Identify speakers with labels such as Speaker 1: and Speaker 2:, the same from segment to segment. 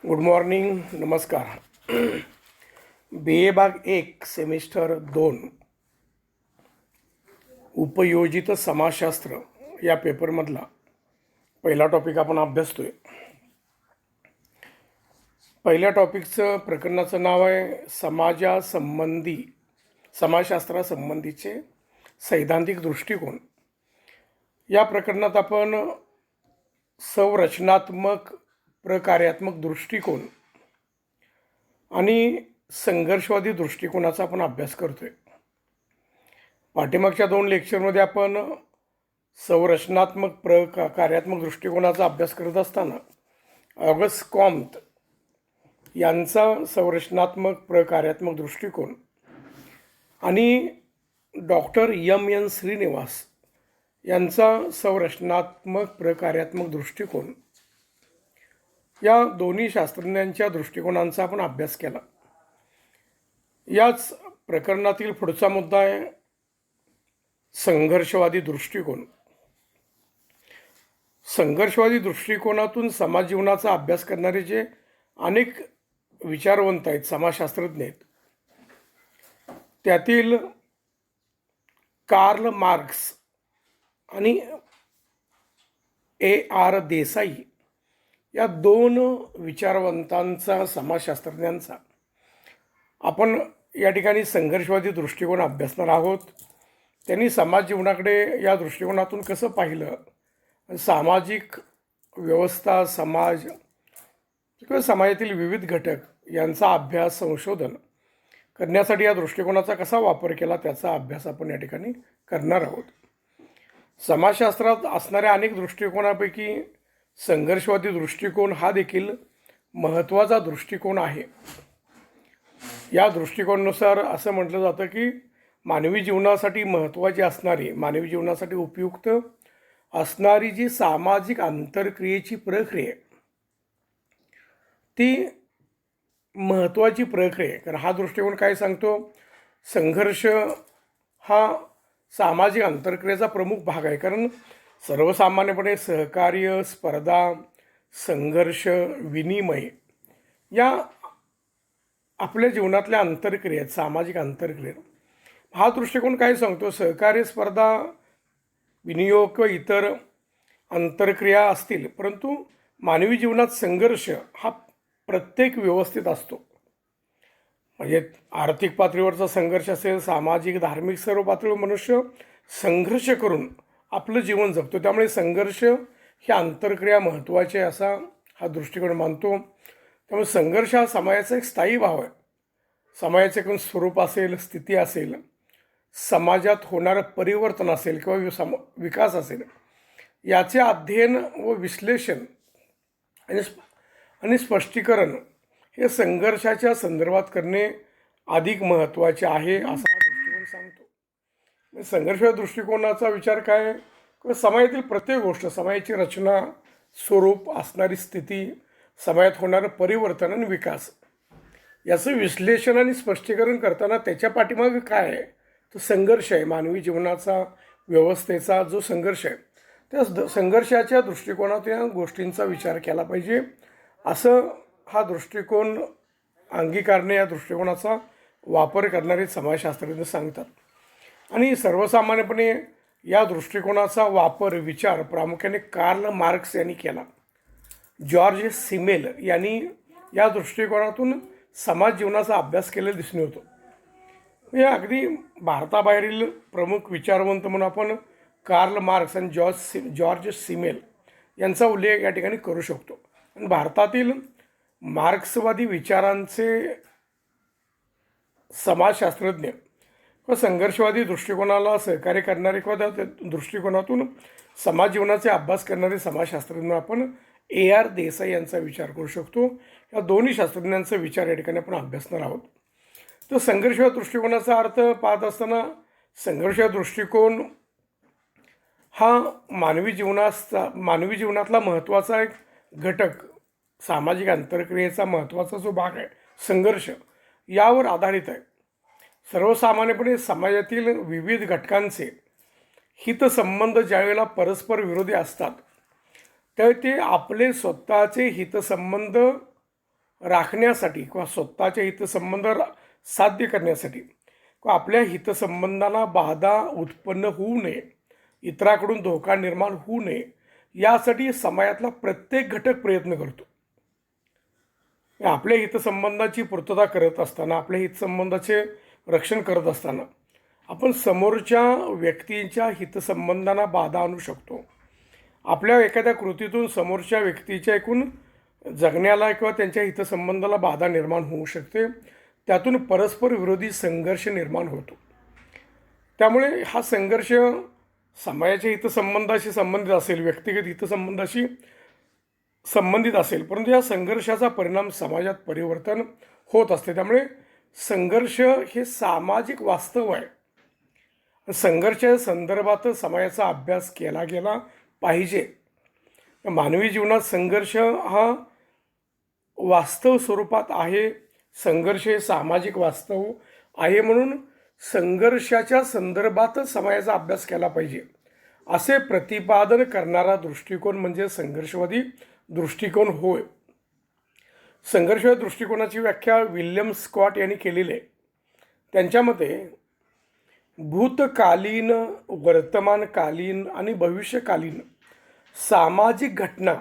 Speaker 1: Good morning, नमस्कार. बी ए भाग 1 semester 2 उपयोजित समाजशास्त्र या पेपरमधला पहिला टॉपिक आपण अभ्यासतोय. पहिल्या टॉपिकचं प्रकरणाचं नाव आहे समाजशास्त्रासंबंधीचे सैद्धांतिक दृष्टिकोन. या प्रकरणात आपण संरचनात्मक प्रकार्यात्मक दृष्टिकोन आणि संघर्षवादी दृष्टिकोनाचा आपण अभ्यास करतोय. पाठीमागच्या 2 लेक्चरमध्ये आपण संरचनात्मक प्रकार्यात्मक दृष्टिकोनाचा अभ्यास करत असताना ऑगस्ट कॉम्त यांचा संरचनात्मक प्रकार्यात्मक दृष्टिकोन आणि डॉक्टर एम श्रीनिवास यांचा संरचनात्मक प्रकार्यात्मक दृष्टिकोन या दोन्ही शास्त्रज्ञांच्या दृष्टिकोनांचा आपण अभ्यास केला. याच प्रकरणातील पुढचा मुद्दा आहे संघर्षवादी दृष्टिकोन. संघर्षवादी दृष्टिकोनातून समाज जीवनाचा अभ्यास करणारे जे अनेक विचारवंत आहेत, समाजशास्त्रज्ञ आहेत, त्यातील कार्ल मार्क्स आणि A.R. देसाई या 2 विचारवंतांचा, समाजशास्त्रज्ञांचा आपण या ठिकाणी संघर्षवादी दृष्टिकोन अभ्यासणार आहोत. त्यांनी समाज जीवनाकडे या दृष्टिकोनातून कसं पाहिलं, सामाजिक व्यवस्था, समाज किंवा समाजातील विविध घटक यांचा अभ्यास, संशोधन करण्यासाठी या दृष्टिकोनाचा कसा वापर केला त्याचा अभ्यास आपण या ठिकाणी करणार आहोत. समाजशास्त्रात असणाऱ्या अनेक दृष्टिकोनापैकी संघर्षवादी दृष्टिकोन हा देखील महत्त्वाचा दृष्टिकोन आहे. या दृष्टिकोनानुसार असं म्हटलं जातं की मानवी जीवनासाठी महत्त्वाची असणारी, मानवी जीवनासाठी उपयुक्त असणारी जी सामाजिक आंतरक्रियेची प्रक्रिया ती महत्त्वाची प्रक्रिया आहे. कारण हा दृष्टिकोन काय सांगतो, संघर्ष हा सामाजिक आंतरक्रियेचा प्रमुख भाग आहे. कारण सर्वसामान्यपणे सहकार्य, स्पर्धा, संघर्ष, विनिमय या आपल्या जीवनातल्या आंतरक्रियेत, सामाजिक आंतरक्रियेत हा दृष्टिकोन काय सांगतो, सहकार्य, स्पर्धा, विनियोग किंवा इतर आंतरक्रिया असतील, परंतु मानवी जीवनात संघर्ष हा प्रत्येक व्यवस्थेत असतो. म्हणजे आर्थिक पातळीवरचा संघर्ष असेल, सामाजिक, धार्मिक, सर्व पातळीवर मनुष्य संघर्ष करून आपलं जीवन जगतो. त्यामुळे संघर्ष ही आंतरक्रिया महत्त्वाची आहे असा हा दृष्टिकोन मानतो. त्यामुळे संघर्ष हा समाजाचा एक स्थायी भाव आहे. समाजाचे कोण स्वरूप असेल, स्थिती असेल, समाजात होणारं परिवर्तन असेल किंवा विकास असेल, याचे अध्ययन व विश्लेषण आणि स्पष्टीकरण हे संघर्षाच्या संदर्भात करणे अधिक महत्त्वाचे आहे असा हा दृष्टिकोन सांगतो. संघर्षाच्या दृष्टिकोनाचा विचार काय, समाजातील प्रत्येक गोष्ट, समाजाची रचना, स्वरूप, असणारी स्थिती, समाजात होणारं परिवर्तन आणि विकास याचं विश्लेषण आणि स्पष्टीकरण करताना त्याच्या पाठीमागे काय आहे, तो संघर्ष आहे. मानवी जीवनाचा, व्यवस्थेचा जो संघर्ष आहे, त्या संघर्षाच्या दृष्टिकोनात या गोष्टींचा विचार केला पाहिजे असं हा दृष्टिकोन अंगीकारणे, या दृष्टिकोनाचा वापर करणारे समाजशास्त्रज्ञ सांगतात. आणि सर्वसामान्यपणे या दृष्टिकोनाचा वापर, विचार प्रामुख्याने कार्ल मार्क्स यांनी केला. जॉर्ज सिमेल यांनी या दृष्टिकोनातून समाज जीवनाचा अभ्यास केलेला दिसून येतो. म्हणजे अगदी भारताबाहेरील प्रमुख विचारवंत म्हणून आपण कार्ल मार्क्स आणि जॉर्ज सिमेल यांचा उल्लेख या ठिकाणी करू शकतो. आणि भारतातील मार्क्सवादी विचारांचे समाजशास्त्रज्ञ व संघर्षवादी दृष्टिकोनाला सहकार्य करणारे किंवा त्या दृष्टिकोनातून समाज जीवनाचे अभ्यास करणारे समाजशास्त्रज्ञ आपण A.R. देसाई यांचा विचार करू शकतो. या दोन्ही शास्त्रज्ञांचा विचार या ठिकाणी आपण अभ्यासणार आहोत. तर संघर्षवादी दृष्टिकोनाचा अर्थ पाहत असताना संघर्षवादी दृष्टिकोन हा मानवी जीवनातला महत्त्वाचा एक घटक, सामाजिक आंतरक्रियेचा महत्त्वाचा जो भाग आहे संघर्ष, यावर आधारित आहे. सर्वसामान्यपणे समाजातील विविध घटकांचे हितसंबंध ज्यावेळेला परस्पर विरोधी असतात तर ते आपले स्वतःचे हितसंबंध राखण्यासाठी किंवा स्वतःचे हितसंबंध साध्य करण्यासाठी किंवा आपल्या हितसंबंधांना बाधा उत्पन्न होऊ नये, इतराकडून धोका निर्माण होऊ नये, यासाठी समाजातला प्रत्येक घटक प्रयत्न करतो. आपल्या हितसंबंधाची पूर्तता करत असताना, आपल्या हितसंबंधाचे रक्षण करत असताना आपण समोरच्या व्यक्तींच्या हितसंबंधांना बाधा आणू शकतो. आपल्या एखाद्या कृतीतून समोरच्या व्यक्तीच्या एकूण जगण्याला किंवा त्यांच्या हितसंबंधाला बाधा निर्माण होऊ शकते. त्यातून परस्पर विरोधी संघर्ष निर्माण होतो. त्यामुळे हा संघर्ष समाजाच्या हितसंबंधाशी संबंधित असेल, व्यक्तिगत हितसंबंधाशी संबंधित असेल, परंतु या संघर्षाचा परिणाम समाजात परिवर्तन होत असते. त्यामुळे संघर्ष हे सामाजिक वास्तव आहे. संघर्षाच्या संदर्भात समाजाचा अभ्यास केला गेला पाहिजे. मानवी जीवनात संघर्ष हा वास्तव स्वरूपात आहे. संघर्ष हे सामाजिक वास्तव आहे, म्हणून संघर्षाच्या संदर्भातच समाजाचा अभ्यास केला पाहिजे असे प्रतिपादन करणारा दृष्टिकोन म्हणजे संघर्षवादी दृष्टिकोन होय. संघर्षवादी दृष्टिकोनाची व्याख्या विल्यम स्कॉट यांनी केलेली आहे. त्यांच्या मते भूतकालीन, वर्तमानकालीन आणि भविष्यकालीन सामाजिक घटना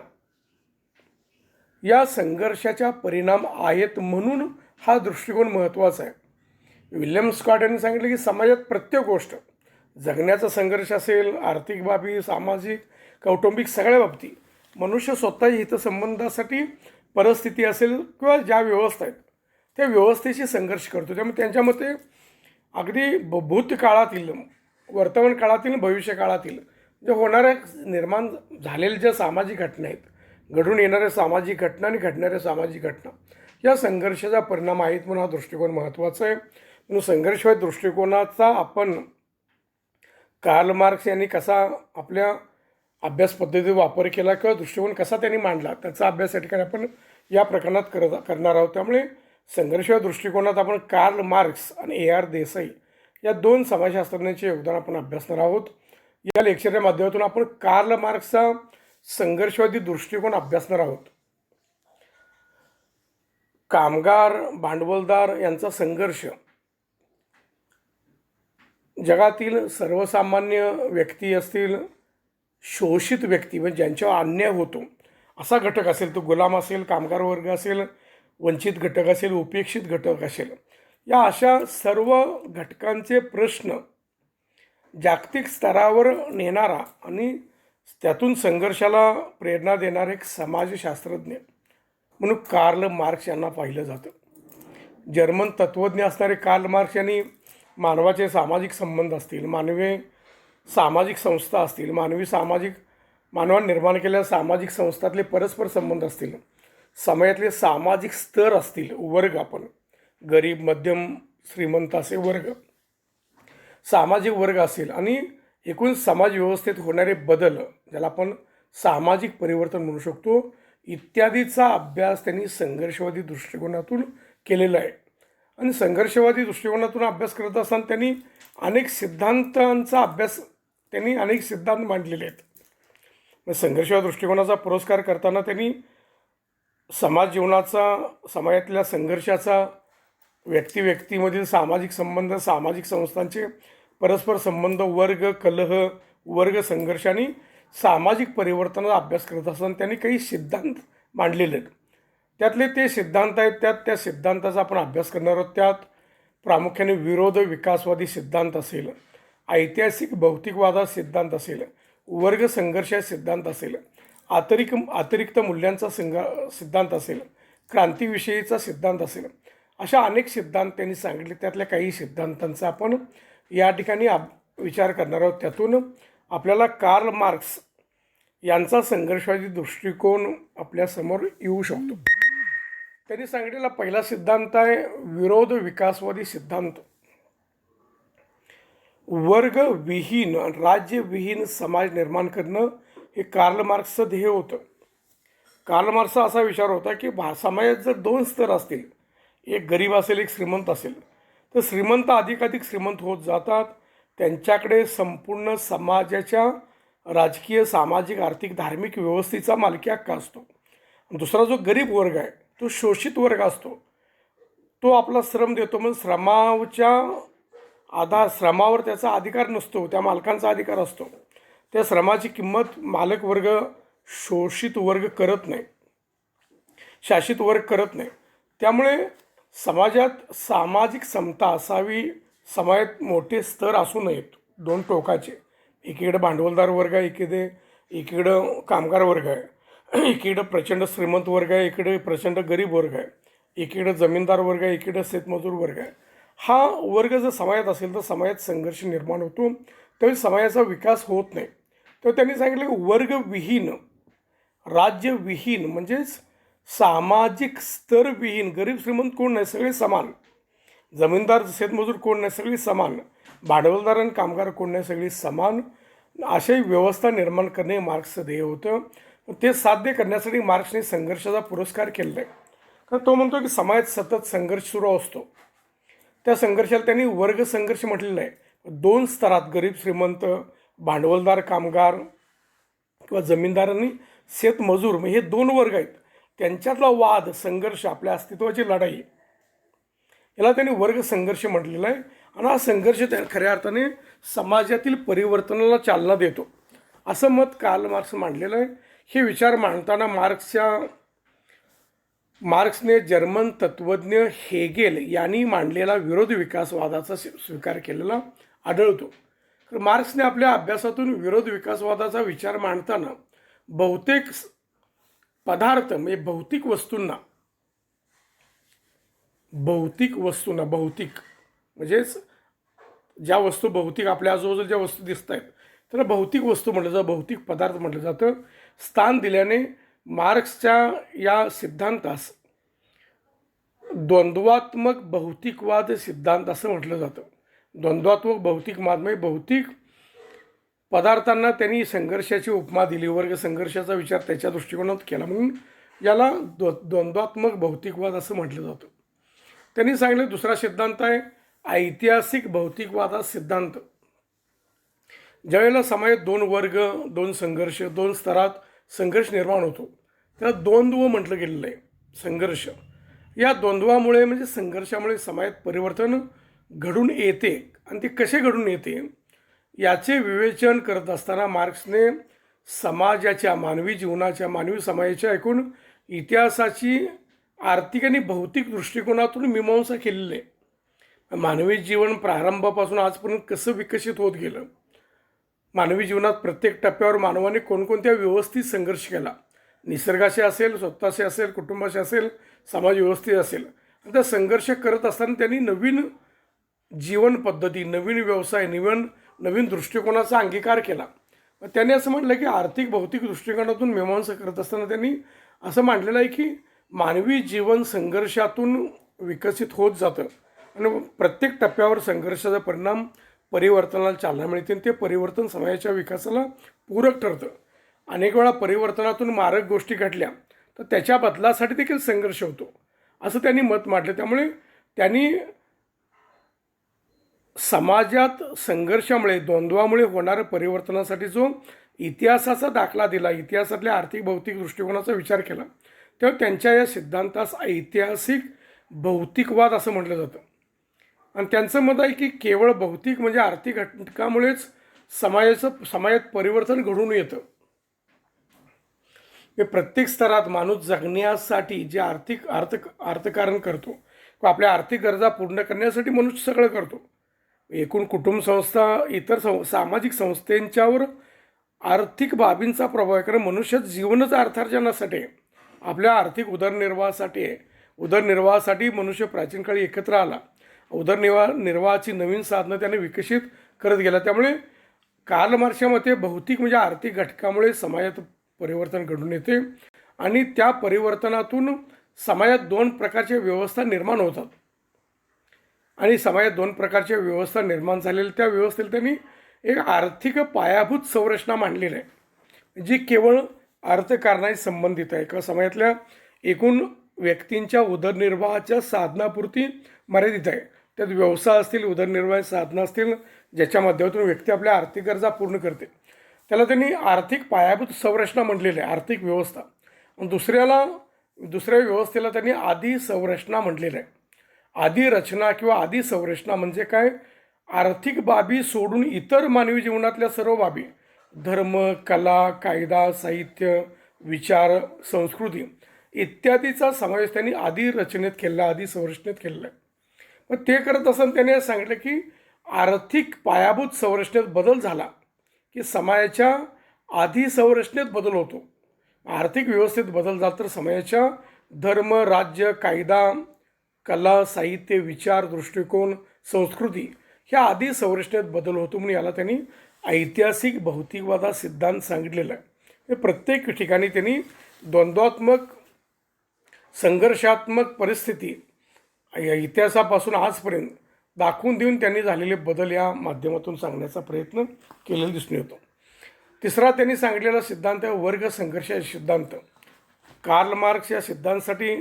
Speaker 1: या संघर्षाचा परिणाम आहेत, म्हणून हा दृष्टिकोन महत्त्वाचा आहे. विल्यम स्कॉट यांनी सांगितलं की समाजात प्रत्येक गोष्ट, जगण्याचा संघर्ष असेल, आर्थिक बाबी, सामाजिक, कौटुंबिक सगळ्या बाबतीत मनुष्य स्वतःच्या हितसंबंधासाठी परिस्थिती असेल किंवा ज्या व्यवस्था आहेत त्या व्यवस्थेशी संघर्ष करतो. त्यामुळे त्यांच्या मते अगदी भूतकाळातील, वर्तमान काळातील, भविष्य काळातील जे होणाऱ्या निर्माण झालेल्या ज्या सामाजिक घटना आहेत, घडून येणाऱ्या सामाजिक घटना आणि घडणाऱ्या सामाजिक घटना या संघर्षाचा परिणाम आहेत, म्हणून हा दृष्टिकोन महत्त्वाचा आहे. म्हणून संघर्षवादी दृष्टिकोनाचा आपण कार्ल मार्क्स यांनी कसा आपल्या अभ्यास पद्धतीत वापर केला किंवा दृष्टिकोन कसा त्यांनी मांडला त्याचा अभ्यास या ठिकाणी आपण या प्रकरणात करणार आहोत. त्यामुळे संघर्षवादी दृष्टिकोनात आपण कार्ल मार्क्स आणि AR देसाई या दोन समाजशास्त्रज्ञांचे योगदान आपण अभ्यासणार आहोत. या लेक्चरच्या माध्यमातून आपण कार्ल मार्क्सचा संघर्षवादी दृष्टिकोन अभ्यासणार आहोत. कामगार, भांडवलदार यांचा संघर्ष जगातील सर्वसामान्य व्यक्ती असतील, शोषित व्यक्ती म्हणजे ज्यांच्यावर अन्याय होतो असा घटक असेल, तो गुलाम असेल, कामगार वर्ग असेल, वंचित घटक असेल, उपेक्षित घटक असेल, या अशा सर्व घटकांचे प्रश्न जागतिक स्तरावर नेणारा आणि त्यातून संघर्षाला प्रेरणा देणारे एक समाजशास्त्रज्ञ म्हणून कार्ल मार्क्स यांना पाहिलं जातं. जर्मन तत्त्वज्ञ असणारे कार्ल मार्क्स यांनी मानवाचे सामाजिक संबंध असतील, मानवी सामाजिक संस्था असतील, मानवाने निर्माण केलेल्या सामाजिक संस्थातले परस्पर संबंध असतील, समाजातले सामाजिक स्तर असतील, वर्ग, आपण गरीब, मध्यम, श्रीमंत असे वर्ग, सामाजिक वर्ग असेल आणि एकूण समाज व्यवस्थेत होणारे बदल, ज्याला आपण सामाजिक परिवर्तन म्हणू शकतो, इत्यादीचा अभ्यास त्यांनी संघर्षवादी दृष्टिकोनातून केलेला आहे. आणि संघर्षवादी दृष्टिकोनातून अभ्यास करत असताना त्यांनी अनेक सिद्धांत मांडलेले आहेत. संघर्षवादी दृष्टिकोनाचा पुरस्कार करताना त्यांनी समाज जीवनाचा, समाजातल्या संघर्षाचा, व्यक्तीमधील सामाजिक संबंध, सामाजिक संस्थांचे परस्पर संबंध, वर्ग कलह, वर्ग संघर्ष आणि सामाजिक परिवर्तनाचा अभ्यास करत असताना त्यांनी काही सिद्धांत मांडलेले आहेत. त्यातले ते सिद्धांत आहेत, त्या सिद्धांताचा आपण अभ्यास करणार आहोत. त्यात प्रामुख्याने विरोध विकासवादी सिद्धांत असेल, ऐतिहासिक भौतिकवादा सिद्धांत असेल, वर्ग संघर्ष सिद्धांत असेल, अतिरिक्त मूल्यांचा सिद्धांत असेल, क्रांतीविषयीचा सिद्धांत असेल, अशा अनेक सिद्धांत त्यांनी सांगितले. त्यातल्या काही सिद्धांतांचा आपण या ठिकाणी विचार करणार आहोत. त्यातून आपल्याला कार्ल मार्क्स यांचा संघर्षवादी दृष्टिकोन आपल्यासमोर येऊ शकतो. त्यांनी सांगितलेला पहिला सिद्धांत आहे विरोध विकासवादी सिद्धांत. वर्गविहीन, राज्यविहीन समाज निर्माण करणं हे कार्ल मार्क्सचं ध्येय होतं. कार्ल मार्क्सचा असा विचार होता की समाजात जर दोन स्तर असतील, एक गरीब असेल, एक श्रीमंत असेल, तर श्रीमंत अधिकाधिक श्रीमंत होत जातात. त्यांच्याकडे संपूर्ण समाजाच्या राजकीय, सामाजिक, आर्थिक, धार्मिक व्यवस्थेचा मालकी हक्क असतो. दुसरा जो गरीब वर्ग आहे तो शोषित वर्ग असतो, तो आपला श्रम देतो, मग श्रमावर त्याचा अधिकार नसतो, त्या मालकांचा अधिकार असतो. त्या श्रमाची किंमत मालक वर्ग, शोषित वर्ग करत नाही, शासित वर्ग करत नाही. त्यामुळे समाजात सामाजिक समता असावी. समाजात मोठे स्तर असू नयेत, दोन टोकाचे. एकीकडे भांडवलदार वर्ग आहे, एकीकडं कामगार वर्ग आहे, एकीकडं प्रचंड श्रीमंत वर्ग आहे, इकडे प्रचंड गरीब वर्ग आहे, एकीकडे जमीनदार वर्ग आहे, एकीकडे शेतमजूर वर्ग आहे. हा वर्ग जर समाजात असेल तर समाजात संघर्ष निर्माण होतो, त्यावेळी समाजाचा विकास होत नाही. तर त्यांनी सांगितलं की वर्गविहीन, राज्यविहीन म्हणजेच सामाजिक स्तरविहीन, गरीब श्रीमंत कोण नाही, सगळे समान. जमीनदार शेतमजूर कोण नाही, सगळी समान. भांडवलदार आणि कामगार कोण नाही, सगळी समान. अशी व्यवस्था निर्माण करणे मार्क्सचं ध्येय होतं. ते साध्य करण्यासाठी मार्क्सने संघर्षाचा पुरस्कार केलेला आहे. कारण तो म्हणतो की समाजात सतत संघर्ष सुरू असतो. त्या संघर्षाला त्यांनी वर्ग संघर्ष म्हटलेलं आहे. दोन स्तरात, गरीब श्रीमंत, भांडवलदार कामगार किंवा जमीनदार आणि शेतमजूर, हे दोन वर्ग आहेत, त्यांच्यातला वाद, संघर्ष, आपल्या अस्तित्वाची लढाई, याला त्यांनी वर्ग संघर्ष म्हटलेला आहे. आणि हा संघर्ष त्या खऱ्या अर्थाने समाजातील परिवर्तनाला चालना देतो, असं मत कार्ल मार्क्स मांडलेलं आहे. हे विचार मांडताना मार्क्सने जर्मन तत्त्वज्ञ हेगेल यांनी मांडलेला विरोधी विकासवादाचा स्वीकार केलेला आढळतो. तर मार्क्सने आपल्या अभ्यासातून विरोध विकासवादाचा विचार मांडताना बहुतेक पदार्थ म्हणजे भौतिक म्हणजेच ज्या वस्तू भौतिक आपल्या आजूबाजूला ज्या वस्तू दिसत आहेत त्याला भौतिक वस्तू म्हटलं जातं, भौतिक पदार्थ म्हटलं जातं. स्थान दिल्याने मार्क्सच्या या सिद्धांतास द्वंद्वात्मक भौतिकवाद सिद्धांत असं म्हटलं जातं. द्वंद्वात्मक भौतिकवाद म्हणजे भौतिक पदार्थांना त्यांनी संघर्षाची उपमा दिली, वर्ग संघर्षाचा विचार त्याच्या दृष्टिकोनात केला, म्हणून याला द्वंद्वात्मक भौतिकवाद असं म्हटलं जातं. त्यांनी सांगितलं दुसरा सिद्धांत आहे ऐतिहासिक भौतिकवादा सिद्धांत. ज्यावेळेला समाजात दोन वर्ग, दोन संघर्ष, दोन स्तरात संघर्ष निर्माण होतो, त्याला द्वंद्व म्हटलं गेलेलं आहे. संघर्ष, या द्वंद्वामुळे म्हणजे संघर्षामुळे समाजात परिवर्तन घडून येते. आणि ते कसे घडून येते याचे विवेचन करत असताना मार्क्सने समाजाच्या, मानवी जीवनाच्या, मानवी समाजाच्या एकूण इतिहासाची आर्थिक आणि भौतिक दृष्टिकोनातून मीमांसा केलेली आहे. मानवी जीवन प्रारंभापासून आजपर्यंत कसं विकसित होत गेलं, मानवी जीवनात प्रत्येक टप्प्यावर मानवाने कोणकोणत्या व्यवस्थित संघर्ष केला, निसर्गाशी असेल, स्वतःशी असेल, कुटुंबाशी असेल, समाज व्यवस्थित असेल. आणि त्या संघर्ष करत असताना त्यांनी नवीन जीवन पद्धती, नवीन व्यवसाय, नवीन दृष्टिकोनाचा अंगीकार केला. त्यांनी असं म्हटलं की आर्थिक भौतिक दृष्टिकोनातून मीमांसा करत असताना त्यांनी असं मांडलेलं आहे की मानवी जीवन संघर्षातून विकसित होत जातं आणि प्रत्येक टप्प्यावर संघर्षाचा परिणाम परिवर्तनाला चालना मिळते आणि ते परिवर्तन समाजाच्या विकासाला पूरक ठरतं. अनेक वेळा परिवर्तनातून मारक गोष्टी घडल्या तर त्याच्या बदलासाठी देखील संघर्ष होतो, असं त्यांनी मत मांडलं. त्यामुळे त्यांनी समाजात संघर्षामुळे, द्वंद्वामुळे होणाऱ्या परिवर्तनासाठी जो इतिहासाचा दाखला दिला, इतिहासातल्या आर्थिक भौतिक दृष्टिकोनाचा विचार केला, तेव्हा त्यांच्या या सिद्धांतास ऐतिहासिक भौतिकवाद असं म्हटलं जातं. आणि त्यांचं मत आहे की केवळ भौतिक म्हणजे आर्थिक घटकामुळेच समाजात परिवर्तन घडून येतं. हे प्रत्येक स्तरात माणूस जगण्यासाठी जे अर्थकारण करतो किंवा आपल्या आर्थिक गरजा पूर्ण करण्यासाठी मनुष्य सगळं करतो. एकूण कुटुंब संस्था, इतर सामाजिक संस्थांच्यावर आर्थिक बाबींचा प्रभाव आहे. कारण मनुष्य जीवनच अर्थार्जनासाठी, आपल्या आर्थिक उदरनिर्वाहासाठी मनुष्य प्राचीन काळी एकत्र आला. उदरनिर्वाहाची नवीन साधनं त्याने विकसित करत गेला. त्यामुळे कार्ल मार्क्सच्या मते भौतिक म्हणजे आर्थिक घटकामुळे समाजात परिवर्तन घडून येते आणि त्या परिवर्तनातून समाजात दोन प्रकारच्या व्यवस्था निर्माण होतात. आणि समाजात दोन प्रकारच्या व्यवस्था निर्माण झालेल्या त्या व्यवस्थेला त्यांनी एक आर्थिक पायाभूत संरचना मांडलेली आहे, जी केवळ अर्थकारणाशी संबंधित आहे किंवा समाजातल्या एकूण व्यक्तींच्या उदरनिर्वाहाच्या साधनापुरती मर्यादित आहे. त्यात व्यवसाय असतील, उदरनिर्वाह साधनं असतील, ज्याच्या माध्यमातून व्यक्ती आपल्या आर्थिक गरजा पूर्ण करते, त्याला त्यांनी आर्थिक पायाभूत संरचना म्हटलेली आहे, आर्थिक व्यवस्था. दुसऱ्याला दुसऱ्या व्यवस्थेला त्यांनी आदी संरचना म्हटलेलं आहे. आदी रचना किंवा आदी संरचना म्हणजे काय? आर्थिक बाबी सोडून इतर मानवी जीवनातल्या सर्व बाबी, धर्म, कला, कायदा, साहित्य, विचार, संस्कृती इत्यादीचा समावेश त्यांनी आदी रचनेत केलेला, आदी संरचनेत केलेला आहे. मग ते करत असताना त्याने सांगितलं की आर्थिक पायाभूत संरचनेत बदल झाला की समाजाच्या आधी संरचनेत बदल होतो. आर्थिक व्यवस्थेत बदल झाला तर समाजाच्या धर्म, राज्य, कायदा, कला, साहित्य, विचार, दृष्टिकोन, संस्कृती ह्या आदी संरचनेत बदल होतो. म्हणून याला त्यांनी ऐतिहासिक भौतिकवादा सिद्धांत सांगितलेला आहे. हे प्रत्येक ठिकाणी त्यांनी द्वंद्वात्मक संघर्षात्मक परिस्थिती या इतिहासापासून आजपर्यंत दाखवून देऊन त्यांनी झालेले बदल या माध्यमातून सांगण्याचा प्रयत्न केलेला दिसून येतो. तिसरा त्यांनी सांगितलेला सिद्धांत आहे वर्ग संघर्ष सिद्धांत. कार्ल मार्क्स या सिद्धांतासाठी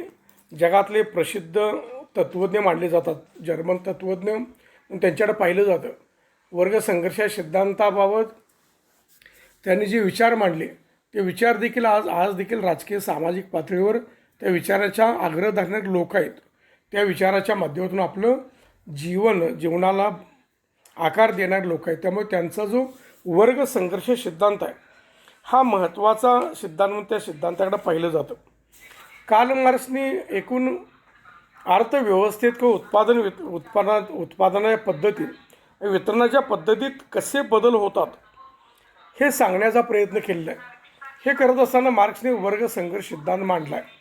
Speaker 1: जगातले प्रसिद्ध तत्त्वज्ञ मानले जातात, जर्मन तत्त्वज्ञ. त्यांच्याकडे पाहिलं जातं. वर्ग संघर्ष सिद्धांताबाबत त्यांनी जे विचार मांडले ते विचार देखील आज देखील राजकीय सामाजिक पातळीवर त्या विचाराच्या आग्रह धरणारे लोक आहेत. त्या विचाराच्या माध्यमातून आपलं जीवनाला आकार देणारे लोक आहेत. त्यामुळे त्यांचा जो वर्ग संघर्ष सिद्धांत आहे हा महत्त्वाचा सिद्धांत म्हणून त्या सिद्धांताकडे पाहिलं जातं. कार्ल मार्क्सने एकूण अर्थव्यवस्थेत किंवा उत्पादनाच्या पद्धतीत वितरणाच्या पद्धतीत कसे बदल होतात हे सांगण्याचा प्रयत्न केलेला आहे. हे करत असताना मार्क्सने वर्ग संघर्ष सिद्धांत मांडला आहे.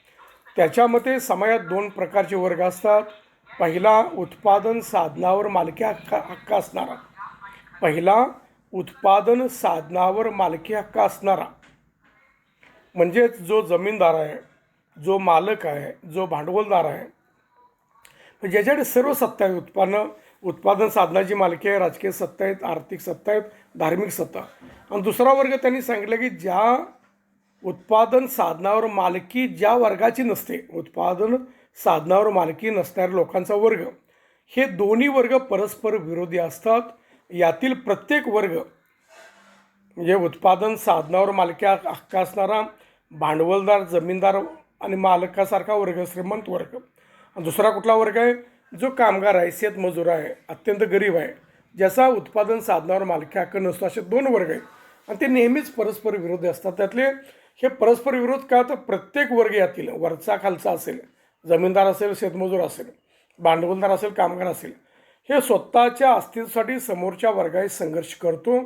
Speaker 1: त्याच्या मते समाजात दोन प्रकारचे वर्ग असतात. पहिला उत्पादन साधनावर मालकी हक्क असणारा, उत्पादन साधनावर मालकी हक्क असणारा म्हणजेच जो जमीनदार आहे, जो मालक आहे, जो भांडवलदार आहे, ज्याच्याकडे सर्व सत्ता आहे. उत्पादन साधनाची मालकी आहे, राजकीय सत्ता आहेत, आर्थिक सत्ता आहेत, धार्मिक सत्ता. आणि दुसरा वर्ग त्यांनी सांगितलं की ज्या उत्पादन साधनावर मालकी ज्या वर्गाची नसते, उत्पादन साधनावर मालकी नसणाऱ्या लोकांचा वर्ग, हे दोन्ही वर्ग परस्पर विरोधी असतात. यातील प्रत्येक वर्ग म्हणजे उत्पादन साधनावर मालकी हक्क असणारा भांडवलदार, जमीनदार आणि मालकासारखा वर्ग श्रीमंत वर्ग. दुसरा कुठला वर्ग आहे? जो कामगार आहे, शेतमजूर आहे, अत्यंत गरीब आहे, ज्याचा उत्पादन साधनावर मालकी हक्क नसतो. असे दोन वर्ग आहेत आणि ते नेहमीच परस्पर विरोधी असतात. त्यातले हे परस्पर विरोध का? तर प्रत्येक वर्ग यातील वरचा खालचा असेल, जमीनदार असेल, शेतमजूर असेल, भांडवलदार असेल, कामगार असेल, हे स्वतःच्या अस्तित्वासाठी समोरच्या वर्गाशी संघर्ष करतो.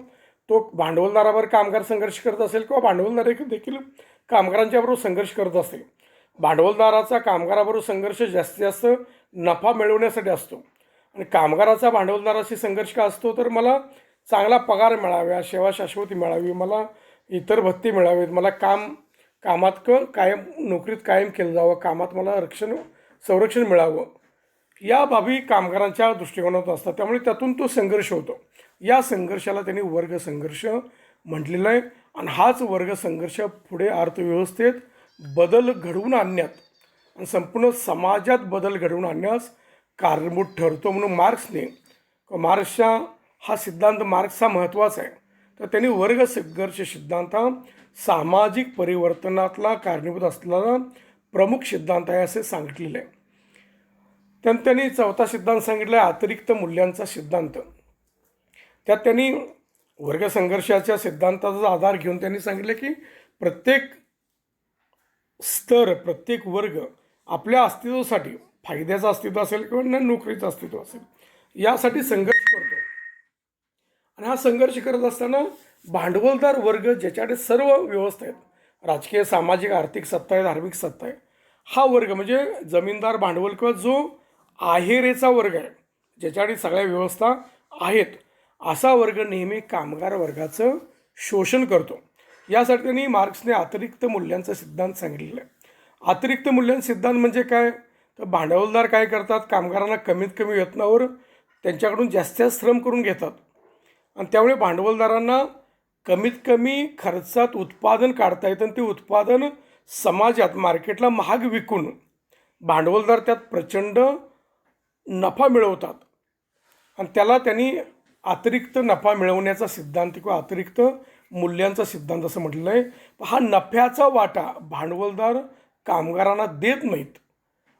Speaker 1: तो भांडवलदारावर कामगार संघर्ष करत असेल किंवा भांडवलदार देखील कामगारांच्याबरोबर संघर्ष करत असेल. भांडवलदाराचा कामगाराबरोबर संघर्ष जास्तीत जास्त नफा मिळवण्यासाठी असतो आणि कामगाराचा भांडवलदाराशी संघर्ष का असतो? तर मला चांगला पगार मिळावा, सेवा शाश्वती मिळावी, मला इतर भत्ते मिळावेत, मला कामात कायम नोकरीत कायम केलं जावं, कामात मला संरक्षण मिळावं, या बाबी कामगारांच्या दृष्टिकोनातून असतात. त्यामुळे त्यातून तो संघर्ष होतो. या संघर्षाला त्यांनी वर्ग संघर्ष म्हटलेलं आहे. आणि हाच वर्ग संघर्ष पुढे अर्थव्यवस्थेत बदल घडवून आणण्यात आणि संपूर्ण समाजात बदल घडवून आणण्यास कारणीभूत ठरतो. म्हणून मार्क्सचा हा सिद्धांत मार्क्सचा महत्त्वाचा आहे. तर त्यांनी वर्ग संघर्ष सिद्धांत हा सामाजिक परिवर्तनातला कारणीभूत असलेला प्रमुख सिद्धांत आहे असे सांगितलेलं आहे. त्यांनी चौथा सिद्धांत सांगितला आहे अतिरिक्त मूल्यांचा सिद्धांत. त्यात त्यांनी वर्ग संघर्षाच्या सिद्धांताचा आधार घेऊन त्यांनी सांगितले की प्रत्येक स्तर, प्रत्येक वर्ग आपल्या अस्तित्वासाठी, फायद्याचं अस्तित्व असेल किंवा नोकरीचं अस्तित्व असेल, यासाठी संघर्ष करतो. आणि हा संघर्ष करत असताना भांडवलदार वर्ग ज्याच्याकडे सर्व व्यवस्था आहेत, राजकीय, सामाजिक, आर्थिक सत्ता आहे, धार्मिक सत्ता आहे, हा वर्ग म्हणजे जमीनदार, भांडवल किंवा जो आहेरेचा वर्ग आहे, ज्याच्याकडे सगळ्या व्यवस्था आहेत, असा वर्ग नेहमी कामगार वर्गाचं शोषण करतो. यासाठी त्यांनी मार्क्सने अतिरिक्त मूल्यांचा सिद्धांत सांगितलेला आहे. अतिरिक्त मूल्यांचा सिद्धांत म्हणजे काय? तर भांडवलदार काय करतात? कामगारांना कमीत कमी वेतनावर त्यांच्याकडून जास्त श्रम करून घेतात आणि त्यामुळे भांडवलदारांना कमीत कमी खर्चात उत्पादन काढता येतं आणि ते उत्पादन समाजात मार्केटला महाग विकून भांडवलदार त्यात प्रचंड नफा मिळवतात आणि त्याला त्यांनी अतिरिक्त नफा मिळवण्याचा सिद्धांत किंवा अतिरिक्त मूल्यांचा सिद्धांत असं म्हटलेलं आहे. हा नफ्याचा वाटा भांडवलदार कामगारांना देत नाहीत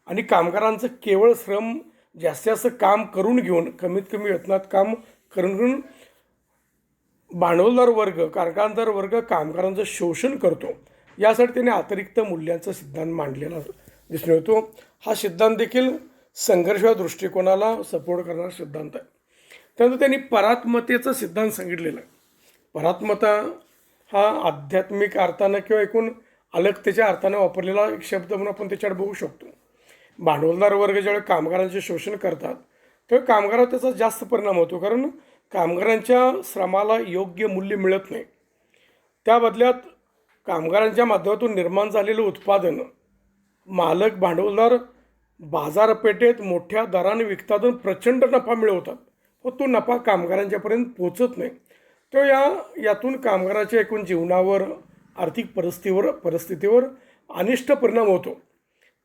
Speaker 1: आणि कामगारांचं केवळ श्रम जास्तीत जास्त काम करून घेऊन कमीत कमी वेतनात काम करून घेऊन भांडवलदार वर्ग कारखानदार वर्ग कामगारांचं शोषण करतो. यासाठी त्याने अतिरिक्त मूल्यांचा सिद्धांत मांडलेला दिसून येतो. हा सिद्धांत देखील संघर्षवादी दृष्टिकोनाला सपोर्ट करणारा सिद्धांत आहे. त्यानंतर त्यांनी परात्मतेचा सिद्धांत सांगितलेला आहे. परात्मता हा आध्यात्मिक अर्थानं किंवा एकूण अलगतेच्या अर्थानं वापरलेला एक शब्द म्हणून आपण त्याच्यावर बघू शकतो. भांडवलदार वर्ग ज्यावेळी कामगारांचे शोषण करतात तेव्हा कामगारावर त्याचा जास्त परिणाम होतो, कारण कामगारांच्या श्रमाला योग्य मूल्य मिळत नाही. त्या बदल्यात कामगारांच्या माध्यमातून निर्माण झालेलं उत्पादन मालक भांडवलदार बाजारपेठेत मोठ्या दराने विकतात आणि प्रचंड नफा मिळवतात, व तो नफा कामगारांच्यापर्यंत पोचत नाही. तो यातून कामगाराच्या एकूण जीवनावर आर्थिक परिस्थितीवर अनिष्ट परिणाम होतो.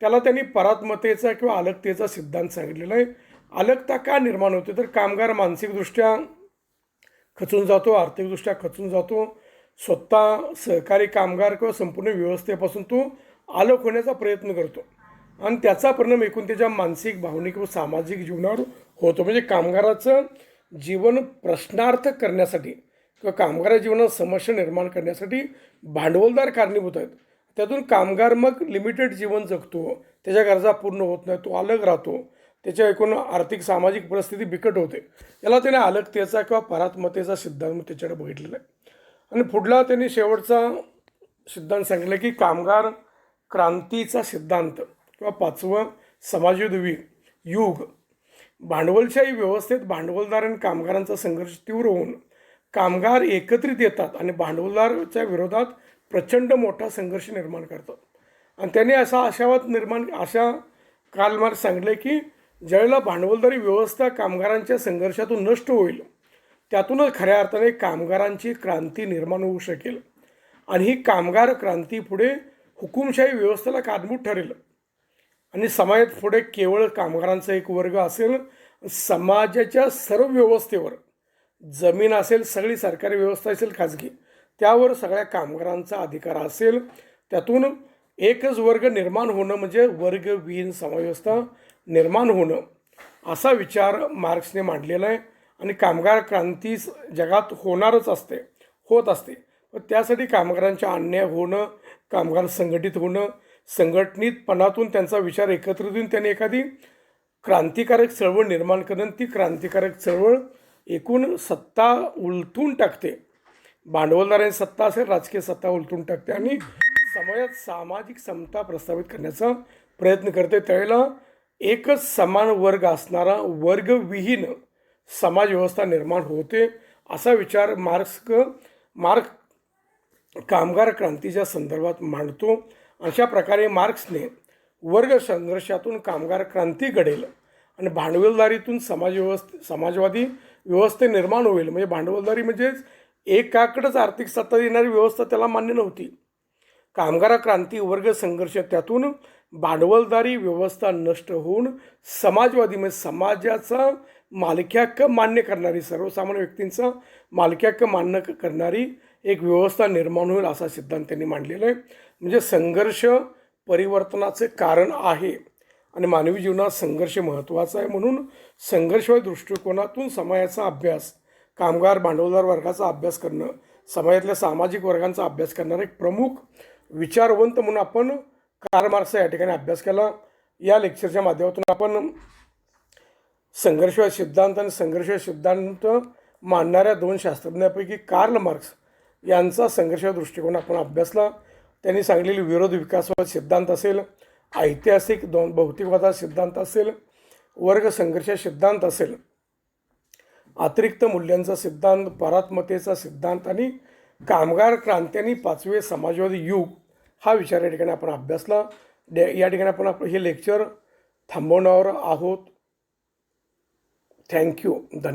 Speaker 1: त्याला त्यांनी परात्मतेचा किंवा अलगतेचा सिद्धांत सांगितलेला आहे. अलगता का निर्माण होते, तर कामगार मानसिकदृष्ट्या खचून जातो, आर्थिकदृष्ट्या खचून जातो. स्वतः सहकारी कामगार किंवा संपूर्ण व्यवस्थेपासून तो अलग होण्याचा प्रयत्न करतो आणि त्याचा परिणाम एकूण त्याच्या मानसिक, भावनिक व सामाजिक जीवनावर होतो. म्हणजे कामगाराचं जीवन प्रश्नार्थ करण्यासाठी किंवा कामगार जीवनात समस्या निर्माण करण्यासाठी भांडवलदार कारणीभूत आहेत. त्यातून कामगार मग लिमिटेड जीवन जगतो, त्याच्या गरजा पूर्ण होत नाही, तो अलग राहतो, त्याच्या एकूण आर्थिक सामाजिक परिस्थिती बिकट होते. याला त्याने अलगतेचा किंवा परात्मतेचा सिद्धांत त्याच्याकडे बघितलेला आहे. आणि पुढला त्यांनी शेवटचा सिद्धांत सांगितलं की कामगार क्रांतीचा सिद्धांत किंवा पाचवं समाजयुद्ध युग. भांडवलशाही व्यवस्थेत भांडवलदार आणि कामगारांचा संघर्ष तीव्र होऊन कामगार एकत्रित येतात आणि भांडवलदाराच्या विरोधात प्रचंड मोठा संघर्ष निर्माण करतात. आणि त्याने अशा कालमार्ग सांगितले की ज्यावेळेला भांडवलदारी व्यवस्था कामगारांच्या संघर्षातून नष्ट होईल त्यातूनच खऱ्या अर्थाने कामगारांची क्रांती निर्माण होऊ शकेल आणि ही कामगार क्रांती पुढे हुकुमशाही व्यवस्थेला कारणीभूत ठरेल आणि समाजात पुढे केवळ कामगारांचा एक वर्ग असेल. समाजाच्या सर्व व्यवस्थेवर, जमीन असेल, सगळी सरकारी व्यवस्था असेल, खाजगी, त्यावर सगळ्या कामगारांचा अधिकार असेल. त्यातून एकच वर्ग निर्माण होणं म्हणजे वर्गविहीन समाजव्यवस्था निर्माण होणं असा विचार मार्क्सने मांडलेला आहे. आणि कामगार क्रांती जगात होत असते. पण त्यासाठी कामगारांच्या अन्याय होणं, कामगार संघटित होणं, संघटनितपणातून त्यांचा विचार एकत्रित होऊन त्यांनी एखादी क्रांतिकारक चळवळ निर्माण करणं, ती क्रांतिकारक चळवळ एकूण सत्ता उलटून टाकते. भांडवलदारांची सत्ता असेल, राजकीय सत्ता उलटून टाकते आणि समाजात सामाजिक समता प्रस्थापित करण्याचा प्रयत्न करते. त्यावेळेला एकच समान वर्ग असणारा वर्गविहीन समाजव्यवस्था निर्माण होते असा विचार मार्क्स कामगार क्रांतीच्या संदर्भात मांडतो. अशा प्रकारे मार्क्सने वर्ग संघर्षातून कामगार क्रांती घडेल आणि भांडवलदारीतून समाजवादी व्यवस्था निर्माण होईल. म्हणजे भांडवलदारी म्हणजेच एकाकडेच आर्थिक सत्ता देणारी व्यवस्था त्याला मान्य नव्हती. कामगार क्रांती, वर्ग संघर्ष, त्यातून भांडवलदारी व्यवस्था नष्ट होऊन समाजवादी म्हणजे समाजाचा मालकी हक्क मान्य करणारी, सर्वसामान्य व्यक्तींचा मालकी हक्क मान्य करणारी एक व्यवस्था निर्माण होईल असा सिद्धांत त्यांनी मांडलेला आहे. म्हणजे संघर्ष परिवर्तनाचे कारण आहे आणि मानवी जीवनात संघर्ष महत्त्वाचा आहे. म्हणून संघर्षवादी दृष्टिकोनातून समाजाचा अभ्यास, कामगार भांडवलदार वर्गाचा अभ्यास करणं, समाजातल्या सामाजिक वर्गांचा अभ्यास करणारा एक प्रमुख विचारवंत म्हणून आपण कार्ल मार्क्सचा या ठिकाणी अभ्यास केला. या लेक्चरच्या माध्यमातून आपण संघर्षवादी सिद्धांत आणि संघर्षवादी सिद्धांत मांडणाऱ्या दोन शास्त्रज्ञांपैकी कार्ल मार्क्स यांचा संघर्षवादी दृष्टिकोन आपण अभ्यासला. त्यांनी सांगलेली विरोध विकासवाद सिद्धांत असेल, ऐतिहासिक भौतिकवादा सिद्धांत असेल, वर्ग संघर्ष सिद्धांत असेल, अतिरिक्त मूल्यांचा सिद्धांत, परात्मतेचा सिद्धांत आणि कामगार क्रांती आणि पाचवे समाजवादी युग हा विचार या ठिकाणी आपण अभ्यासला. या ठिकाणी आपण हे लेक्चर थांबवण्यावर आहोत. थँक्यू. धन्यवाद.